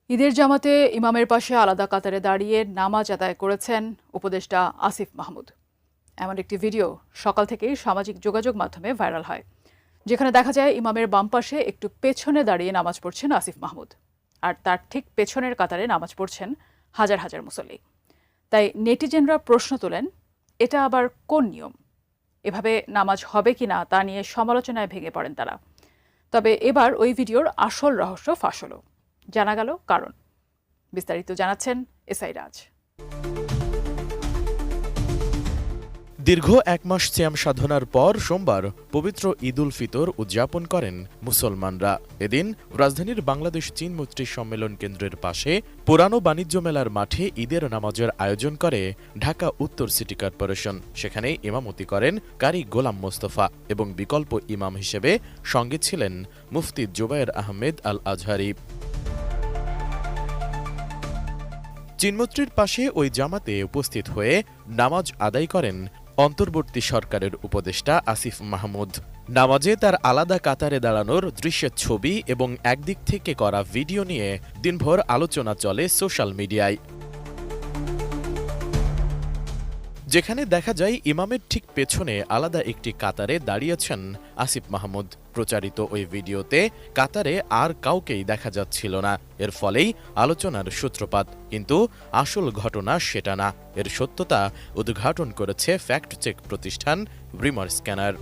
ঈদের জামাতে ইমামের পাশে আলাদা কাতারে দাঁড়িয়ে নামাজ আদায় করেছেন উপদেষ্টা আসিফ মাহমুদ। এমন একটি ভিডিও সকাল থেকেই সামাজিক যোগাযোগ মাধ্যমে ভাইরাল হয়, যেখানে দেখা যায় ইমামের বাম পাশে একটু পেছনে দাঁড়িয়ে নামাজ পড়ছেন আসিফ মাহমুদ, আর তার ঠিক পেছনের কাতারে নামাজ পড়ছেন হাজার হাজার মুসল্লি। তাই নেটিজেনরা প্রশ্ন তোলেন, এটা আবার কোন নিয়ম? এভাবে নামাজ হবে কিনা তা নিয়ে সমালোচনায় ভেঙে পড়েন তারা। তবে এবার ওই ভিডিওর আসল রহস্য ফাঁস হলো, জানা গেল কারণ। বিস্তারিত জানাচ্ছেন এসআই রাজ। দীর্ঘ এক মাস সিয়াম সাধনার পর সোমবার পবিত্র ঈদ উল ফিতর উদযাপন করেন মুসলমানরা। এদিন রাজধানীর বাংলাদেশ চীন মৈত্রী সম্মেলন কেন্দ্রের পাশে পুরানো বাণিজ্য মেলার মাঠে ঈদের নামাজের আয়োজন করে ঢাকা উত্তর সিটি কর্পোরেশন। সেখানে ইমামতি করেন কারি গোলাম মোস্তফা এবং বিকল্প ইমাম হিসেবে সঙ্গে ছিলেন মুফতি জুবায়ের আহমেদ আল আজহারি। চীনমৈত্রীর পাশে ওই জামাতে উপস্থিত হয়ে নামাজ আদায় করেন অন্তর্বর্তী সরকারের উপদেষ্টা আসিফ মাহমুদ। নামাজে তার আলাদা কাতারে দাঁড়ানোর দৃশ্যের ছবি এবং একদিক থেকে করা ভিডিও নিয়ে দিনভর আলোচনা চলে সোশ্যাল মিডিয়ায়। যেখানে দেখা যায় ইমামের ঠিক পেছনে আলাদা একটি কাতারে দাঁড়িয়েছেন আসিফ মাহমুদ। প্রচারিত ওই ভিডিওতে কাতারে আর কাউকেই দেখা যাচ্ছিল না। এর ফলেই আলোচনার সূত্রপাত। কিন্তু আসল ঘটনা সেটা না। এর সত্যতা উদ্ঘাটন করেছে ফ্যাক্ট চেক প্রতিষ্ঠান রিমার স্ক্যানার।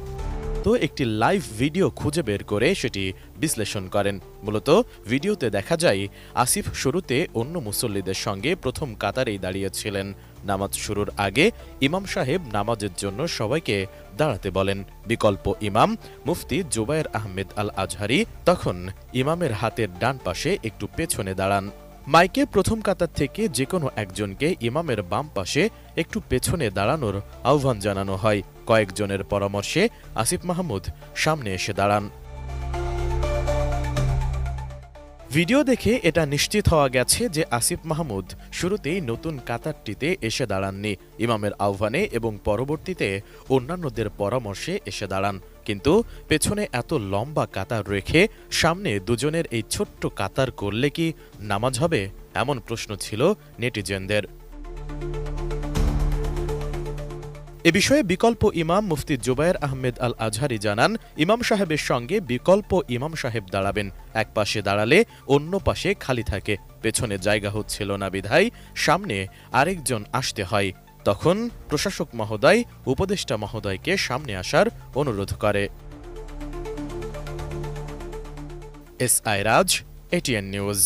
তো একটি লাইভ ভিডিও খুঁজে বের করে সেটি বিশ্লেষণ করেন। মূলত ভিডিওতে দেখা যায় আসিফ শুরুতে অন্য মুসল্লিদের সঙ্গে প্রথম কাতারেই দাঁড়িয়েছিলেন। নামাজ শুরুর আগে ইমাম সাহেব নামাজের জন্য সবাইকে দাঁড়াতে বলেন। বিকল্প ইমাম মুফতি জুবায়ের আহমেদ আল আজহারি তখন ইমামের হাতের ডান পাশে একটু পেছনে দাঁড়ান। মাইকে প্রথম কাতার থেকে যে কোনো একজনকে ইমামের বাম পাশে একটু পেছনে দাঁড়ানোর আহ্বান জানানো হয়। কয়েকজনের পরামর্শে আসিফ মাহমুদ সামনে এসে দাঁড়ান। ভিডিও দেখে এটা নিশ্চিত হওয়া গেছে যে আসিফ মাহমুদ শুরুতেই নতুন কাতারটিতে এসে দাঁড়াননি। ইমামের আহ্বানে এবং পরবর্তীতে অন্যান্যদের পরামর্শে এসে দাঁড়ান। কিন্তু পেছনে এত লম্বা কাতার রেখে সামনে দুজনের এই ছোট্ট কাতার করলে কি নামাজ হবে? এমন প্রশ্ন ছিল নেটিজেনদের। এ বিষয়ে বিকল্প ইমাম মুফতি জুবায়ের আহমেদ আল আজহারি জানান, ইমাম সাহেবের সঙ্গে বিকল্প ইমাম সাহেব দাঁড়াবেন। এক পাশে দাঁড়ালে অন্য পাশে খালি থাকে। পেছনে জায়গা হচ্ছিল না বিধায় সামনে আরেকজন আসতে হয়। তখন প্রশাসক মহোদয় উপদেষ্টা মহোদয়কে সামনে আসার অনুরোধ করে। এসআই রাজ, এটিএন নিউজ।